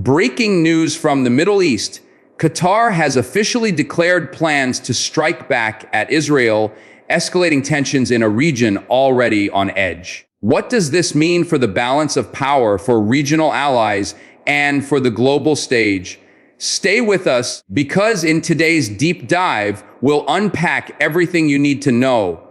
Breaking news from the Middle East. Qatar has officially declared plans to strike back at Israel, escalating tensions in a region already on edge. What does this mean for the balance of power for regional allies and for the global stage? Stay with us because in today's deep dive, we'll unpack everything you need to know.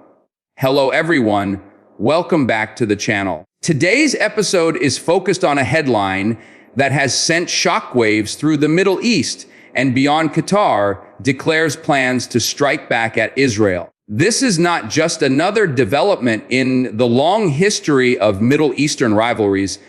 Hello everyone, welcome back to the channel. Today's episode is focused on a headline that has sent shockwaves through the Middle East and beyond. Qatar declares plans to strike back at Israel. This is not just another development in the long history of Middle Eastern rivalries.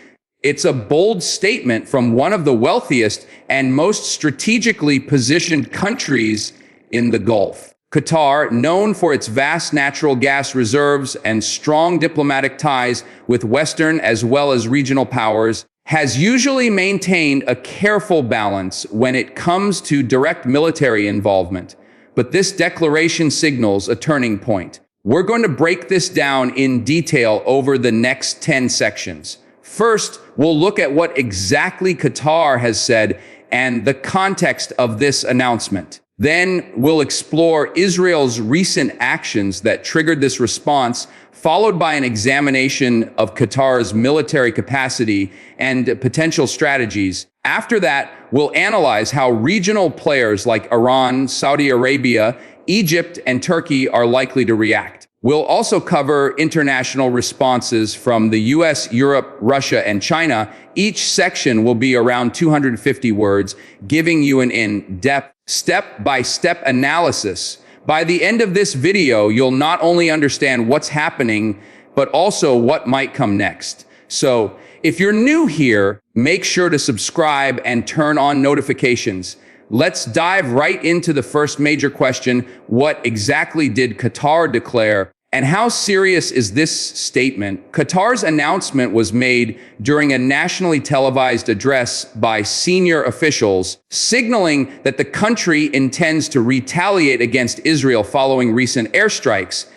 It's a bold statement from one of the wealthiest and most strategically positioned countries in the Gulf. Qatar, known for its vast natural gas reserves and strong diplomatic ties with Western as well as regional powers, has usually maintained a careful balance when it comes to direct military involvement. But this declaration signals a turning point. We're going to break this down in detail over the next 10 sections. First, we'll look at what exactly Qatar has said and the context of this announcement. Then we'll explore Israel's recent actions that triggered this response, followed by an examination of Qatar's military capacity and potential strategies. After that, we'll analyze how regional players like Iran, Saudi Arabia, Egypt, and Turkey are likely to react. We'll also cover international responses from the US, Europe, Russia, and China. Each section will be around 250 words, giving you an in-depth, step-by-step analysis. By the end of this video, you'll not only understand what's happening, but also what might come next. So, if you're new here, make sure to subscribe and turn on notifications. Let's dive right into the first major question. What exactly did Qatar declare? And how serious is this statement? Qatar's announcement was made during a nationally televised address by senior officials, signaling that the country intends to retaliate against Israel following recent airstrikes.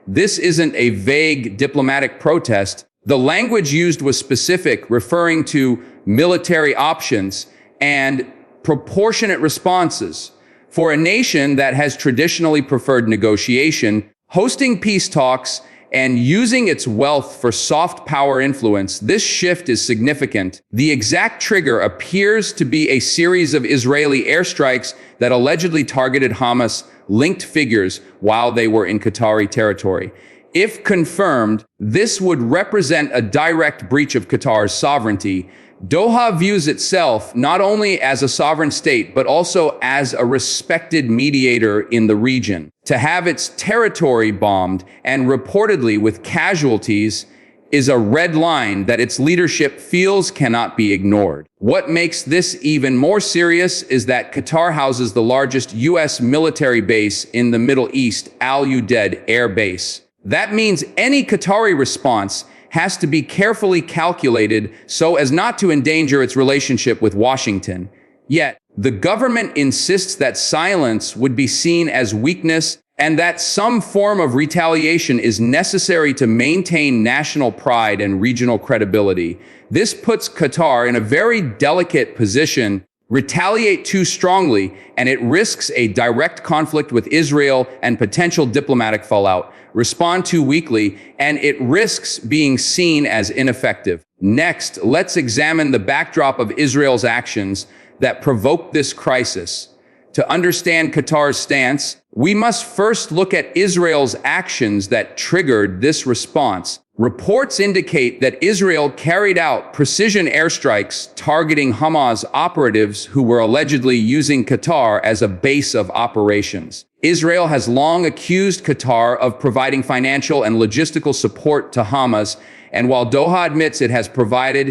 This isn't a vague diplomatic protest. The language used was specific, referring to military options and proportionate responses. For a nation that has traditionally preferred negotiation, hosting peace talks, and using its wealth for soft power influence, this shift is significant. The exact trigger appears to be a series of Israeli airstrikes that allegedly targeted Hamas-linked figures while they were in Qatari territory. If confirmed, this would represent a direct breach of Qatar's sovereignty. Doha views itself not only as a sovereign state, but also as a respected mediator in the region. To have its territory bombed, and reportedly with casualties, is a red line that its leadership feels cannot be ignored. What makes this even more serious is that Qatar houses the largest U.S. military base in the Middle East, Al Udeid Air Base. That means any Qatari response has to be carefully calculated so as not to endanger its relationship with Washington. Yet, the government insists that silence would be seen as weakness and that some form of retaliation is necessary to maintain national pride and regional credibility. This puts Qatar in a very delicate position. Retaliate too strongly, and it risks a direct conflict with Israel and potential diplomatic fallout. Respond too weakly, and it risks being seen as ineffective. Next, let's examine the backdrop of Israel's actions that provoked this crisis. To understand Qatar's stance, we must first look at Israel's actions that triggered this response. Reports indicate that Israel carried out precision airstrikes targeting Hamas operatives who were allegedly using Qatar as a base of operations. Israel has long accused Qatar of providing financial and logistical support to Hamas, and while Doha admits it has provided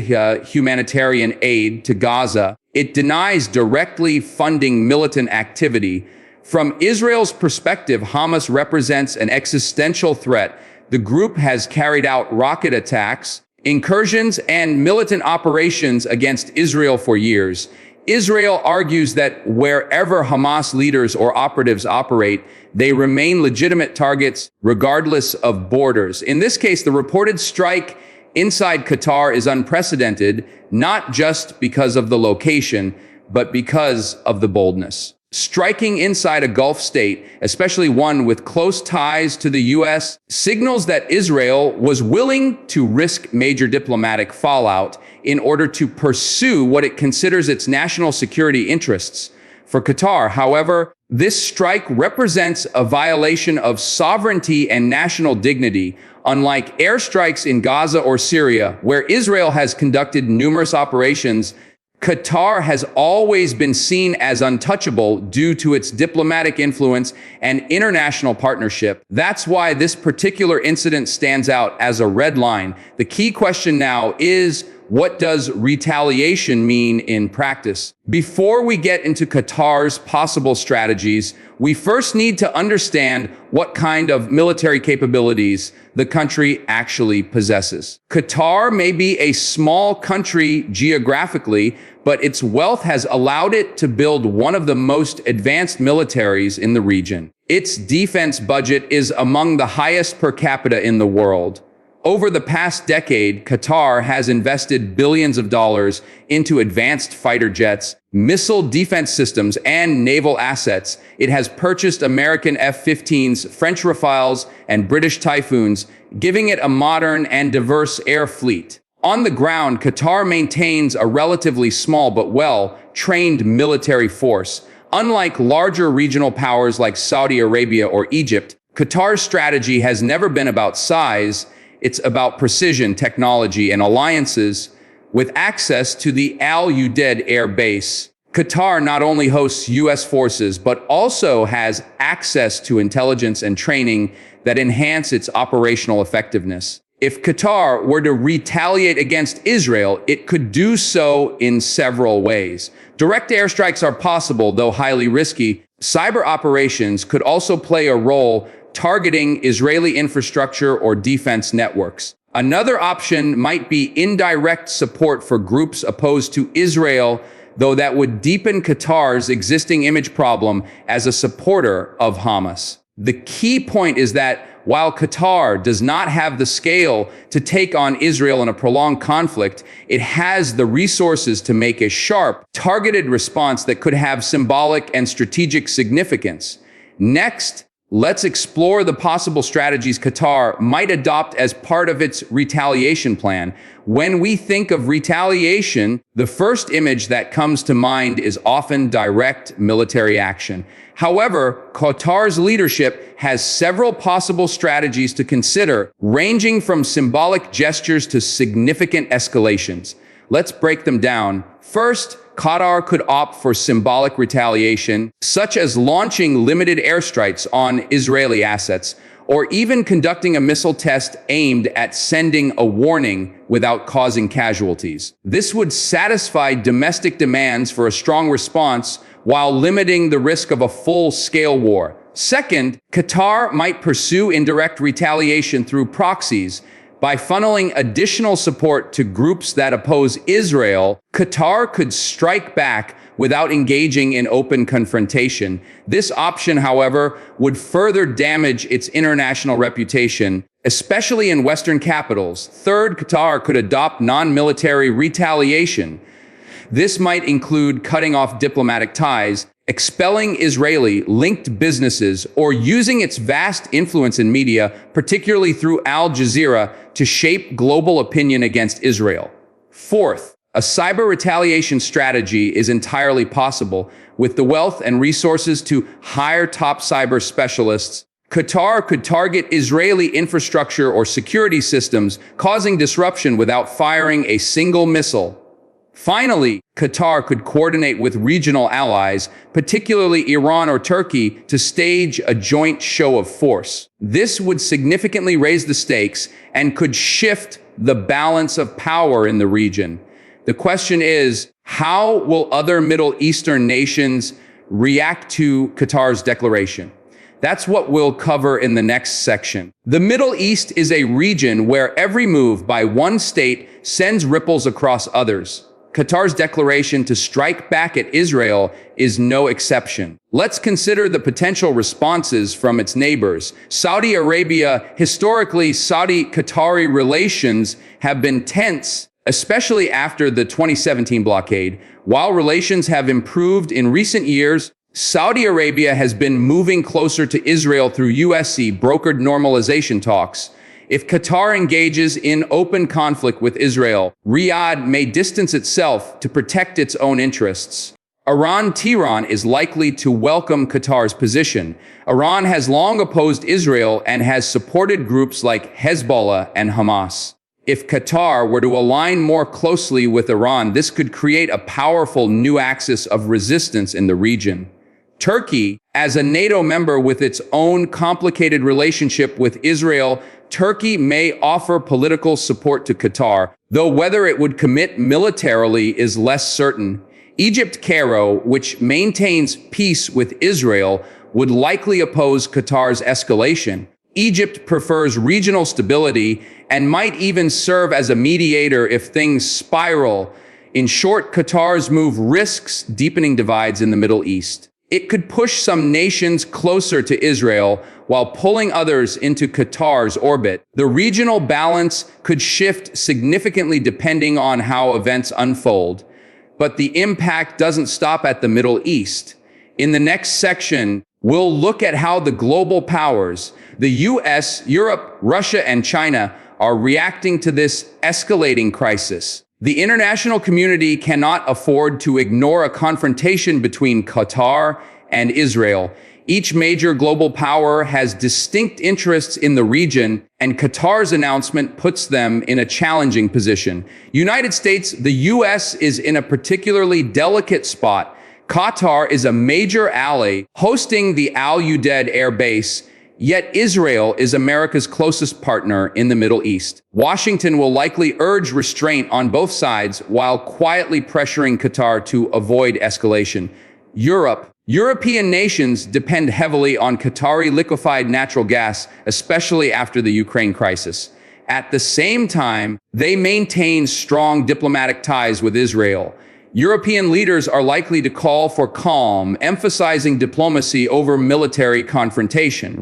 humanitarian aid to Gaza, it denies directly funding militant activity. From Israel's perspective, Hamas represents an existential threat. The group has carried out rocket attacks, incursions, and militant operations against Israel for years. Israel argues that wherever Hamas leaders or operatives operate, they remain legitimate targets regardless of borders. In this case, the reported strike inside Qatar is unprecedented, not just because of the location, but because of the boldness. Striking inside a Gulf state, especially one with close ties to the U.S., signals that Israel was willing to risk major diplomatic fallout in order to pursue what it considers its national security interests. For Qatar, however, this strike represents a violation of sovereignty and national dignity, unlike airstrikes in Gaza or Syria, where Israel has conducted numerous operations. Qatar has always been seen as untouchable due to its diplomatic influence and international partnership. That's why this particular incident stands out as a red line. The key question now is, what does retaliation mean in practice? Before we get into Qatar's possible strategies, we first need to understand what kind of military capabilities the country actually possesses. Qatar may be a small country geographically, but its wealth has allowed it to build one of the most advanced militaries in the region. Its defense budget is among the highest per capita in the world. Over the past decade, Qatar has invested billions of dollars into advanced fighter jets, missile defense systems, and naval assets. It has purchased American F-15s, French Rafales, and British Typhoons, giving it a modern and diverse air fleet. On the ground, Qatar maintains a relatively small but well-trained military force. Unlike larger regional powers like Saudi Arabia or Egypt, Qatar's strategy has never been about size. It's about precision, technology, and alliances. With access to the Al Udeid Air Base, Qatar not only hosts U.S. forces, but also has access to intelligence and training that enhance its operational effectiveness. If Qatar were to retaliate against Israel, it could do so in several ways. Direct airstrikes are possible, though highly risky. Cyber operations could also play a role, targeting Israeli infrastructure or defense networks. Another option might be indirect support for groups opposed to Israel, though that would deepen Qatar's existing image problem as a supporter of Hamas. The key point is that while Qatar does not have the scale to take on Israel in a prolonged conflict, it has the resources to make a sharp, targeted response that could have symbolic and strategic significance. Next, let's explore the possible strategies Qatar might adopt as part of its retaliation plan. When we think of retaliation, the first image that comes to mind is often direct military action. However, Qatar's leadership has several possible strategies to consider, ranging from symbolic gestures to significant escalations. Let's break them down. First, Qatar could opt for symbolic retaliation, such as launching limited airstrikes on Israeli assets, or even conducting a missile test aimed at sending a warning without causing casualties. This would satisfy domestic demands for a strong response while limiting the risk of a full-scale war. Second, Qatar might pursue indirect retaliation through proxies. By funneling additional support to groups that oppose Israel, Qatar could strike back without engaging in open confrontation. This option, however, would further damage its international reputation, especially in Western capitals. Third, Qatar could adopt non-military retaliation. This might include cutting off diplomatic ties, expelling Israeli-linked businesses, or using its vast influence in media, particularly through Al Jazeera, to shape global opinion against Israel. Fourth, a cyber retaliation strategy is entirely possible. With the wealth and resources to hire top cyber specialists, Qatar could target Israeli infrastructure or security systems, causing disruption without firing a single missile. Finally, Qatar could coordinate with regional allies, particularly Iran or Turkey, to stage a joint show of force. This would significantly raise the stakes and could shift the balance of power in the region. The question is, how will other Middle Eastern nations react to Qatar's declaration? That's what we'll cover in the next section. The Middle East is a region where every move by one state sends ripples across others. Qatar's declaration to strike back at Israel is no exception. Let's consider the potential responses from its neighbors. Saudi Arabia. Historically, Saudi-Qatari relations have been tense, especially after the 2017 blockade. While relations have improved in recent years, Saudi Arabia has been moving closer to Israel through USC brokered normalization talks. If Qatar engages in open conflict with Israel, Riyadh may distance itself to protect its own interests. Tehran is likely to welcome Qatar's position. Iran has long opposed Israel and has supported groups like Hezbollah and Hamas. If Qatar were to align more closely with Iran, this could create a powerful new axis of resistance in the region. Turkey, as a NATO member with its own complicated relationship with Israel, Turkey may offer political support to Qatar, though whether it would commit militarily is less certain. Egypt, Cairo, which maintains peace with Israel, would likely oppose Qatar's escalation. Egypt prefers regional stability and might even serve as a mediator if things spiral. In short, Qatar's move risks deepening divides in the Middle East. It could push some nations closer to Israel while pulling others into Qatar's orbit. The regional balance could shift significantly depending on how events unfold. But the impact doesn't stop at the Middle East. In the next section, we'll look at how the global powers, the US, Europe, Russia, and China, are reacting to this escalating crisis. The international community cannot afford to ignore a confrontation between Qatar and Israel. Each major global power has distinct interests in the region, and Qatar's announcement puts them in a challenging position. United States, the US is in a particularly delicate spot. Qatar is a major ally, hosting the Al Udeid air base. Yet Israel is America's closest partner in the Middle East. Washington will likely urge restraint on both sides while quietly pressuring Qatar to avoid escalation. European nations depend heavily on Qatari liquefied natural gas, especially after the Ukraine crisis. At the same time, they maintain strong diplomatic ties with Israel. European leaders are likely to call for calm, emphasizing diplomacy over military confrontation.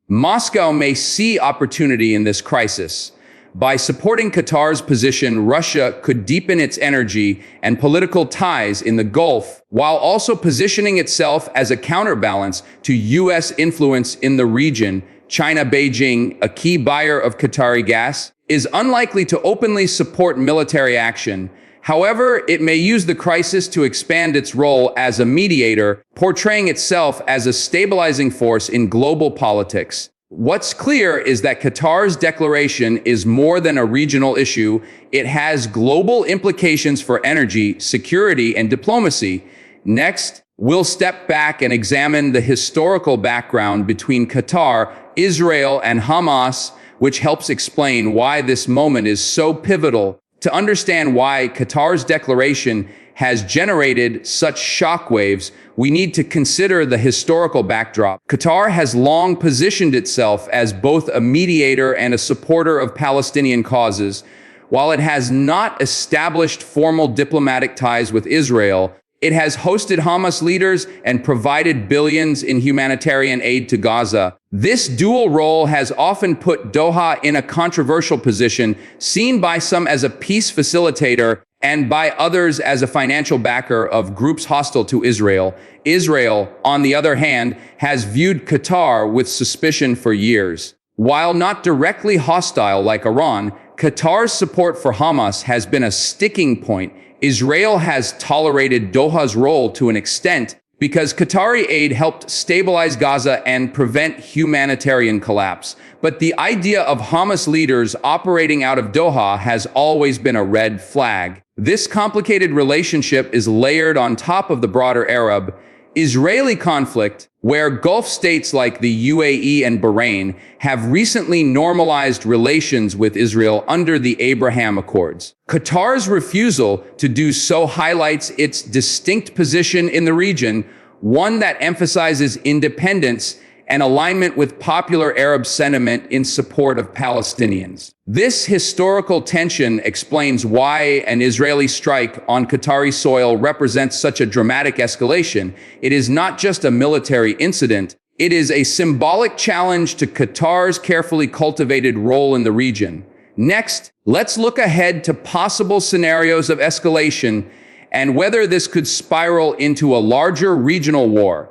Moscow may see opportunity in this crisis. By supporting Qatar's position, Russia could deepen its energy and political ties in the Gulf, while also positioning itself as a counterbalance to U.S. influence in the region. China, Beijing, a key buyer of Qatari gas, is unlikely to openly support military action. However, it may use the crisis to expand its role as a mediator, portraying itself as a stabilizing force in global politics. What's clear is that Qatar's declaration is more than a regional issue. It has global implications for energy, security, and diplomacy. Next, we'll step back and examine the historical background between Qatar, Israel, and Hamas, which helps explain why this moment is so pivotal. To understand why Qatar's declaration has generated such shockwaves, we need to consider the historical backdrop. Qatar has long positioned itself as both a mediator and a supporter of Palestinian causes. While it has not established formal diplomatic ties with Israel, it has hosted Hamas leaders and provided billions in humanitarian aid to Gaza. This dual role has often put Doha in a controversial position, seen by some as a peace facilitator and by others as a financial backer of groups hostile to Israel. Israel, on the other hand, has viewed Qatar with suspicion for years. While not directly hostile like Iran, Qatar's support for Hamas has been a sticking point. Israel has tolerated Doha's role to an extent because Qatari aid helped stabilize Gaza and prevent humanitarian collapse. But the idea of Hamas leaders operating out of Doha has always been a red flag. This complicated relationship is layered on top of the broader Arab-Israeli conflict, where Gulf states like the UAE and Bahrain have recently normalized relations with Israel under the Abraham Accords. Qatar's refusal to do so highlights its distinct position in the region, one that emphasizes independence and alignment with popular Arab sentiment in support of Palestinians. This historical tension explains why an Israeli strike on Qatari soil represents such a dramatic escalation. It is not just a military incident, it is a symbolic challenge to Qatar's carefully cultivated role in the region. Next, let's look ahead to possible scenarios of escalation and whether this could spiral into a larger regional war.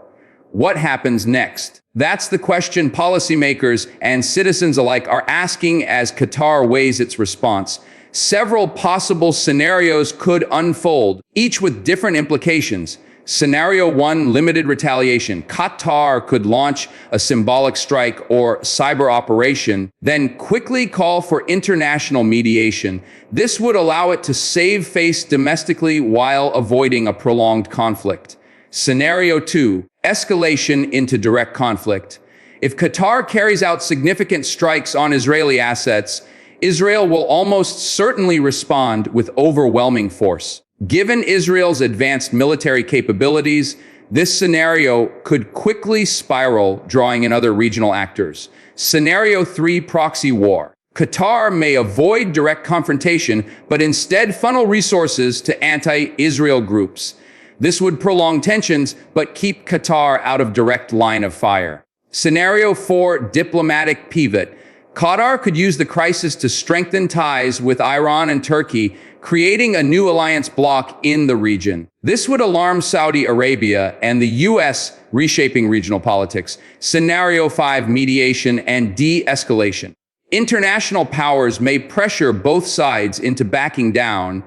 What happens next? That's the question policymakers and citizens alike are asking as Qatar weighs its response. Several possible scenarios could unfold, each with different implications. Scenario 1, limited retaliation. Qatar could launch a symbolic strike or cyber operation, then quickly call for international mediation. This would allow it to save face domestically while avoiding a prolonged conflict. Scenario 2, escalation into direct conflict. If Qatar carries out significant strikes on Israeli assets, Israel will almost certainly respond with overwhelming force. Given Israel's advanced military capabilities, this scenario could quickly spiral, drawing in other regional actors. Scenario 3, proxy war. Qatar may avoid direct confrontation, but instead funnel resources to anti-Israel groups. This would prolong tensions, but keep Qatar out of direct line of fire. Scenario 4, diplomatic pivot. Qatar could use the crisis to strengthen ties with Iran and Turkey, creating a new alliance bloc in the region. This would alarm Saudi Arabia and the U.S., reshaping regional politics. Scenario 5, mediation and de-escalation. International powers may pressure both sides into backing down.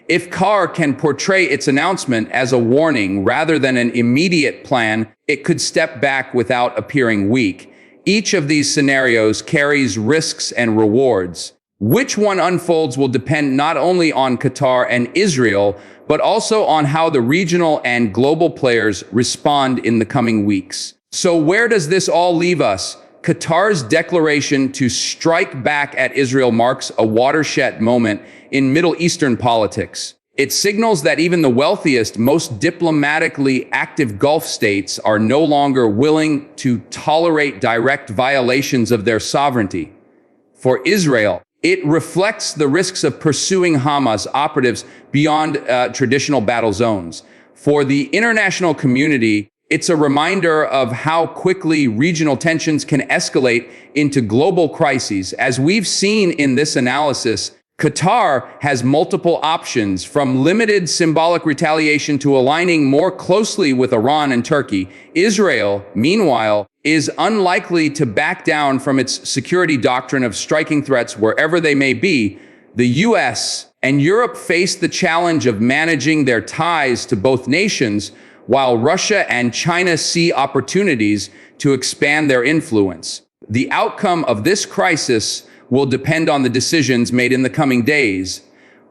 If Qatar can portray its announcement as a warning rather than an immediate plan, it could step back without appearing weak. Each of these scenarios carries risks and rewards. Which one unfolds will depend not only on Qatar and Israel, but also on how the regional and global players respond in the coming weeks. So where does this all leave us? Qatar's declaration to strike back at Israel marks a watershed moment in Middle Eastern politics. It signals that even the wealthiest, most diplomatically active Gulf states are no longer willing to tolerate direct violations of their sovereignty. For Israel, it reflects the risks of pursuing Hamas operatives beyond traditional battle zones. For the international community, it's a reminder of how quickly regional tensions can escalate into global crises. As we've seen in this analysis, Qatar has multiple options, from limited symbolic retaliation to aligning more closely with Iran and Turkey. Israel, meanwhile, is unlikely to back down from its security doctrine of striking threats wherever they may be. The U.S. and Europe face the challenge of managing their ties to both nations, while Russia and China see opportunities to expand their influence. The outcome of this crisis will depend on the decisions made in the coming days.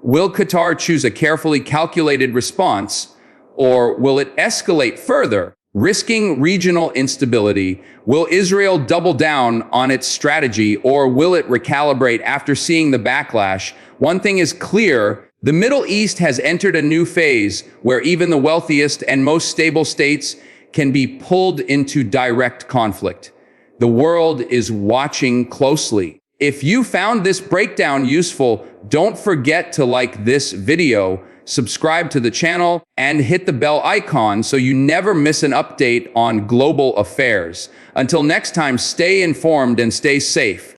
Will Qatar choose a carefully calculated response, or will it escalate further, risking regional instability? Will Israel double down on its strategy, or will it recalibrate after seeing the backlash? One thing is clear: the Middle East has entered a new phase where even the wealthiest and most stable states can be pulled into direct conflict. The world is watching closely. If you found this breakdown useful, don't forget to like this video, subscribe to the channel, and hit the bell icon so you never miss an update on global affairs. Until next time, stay informed and stay safe.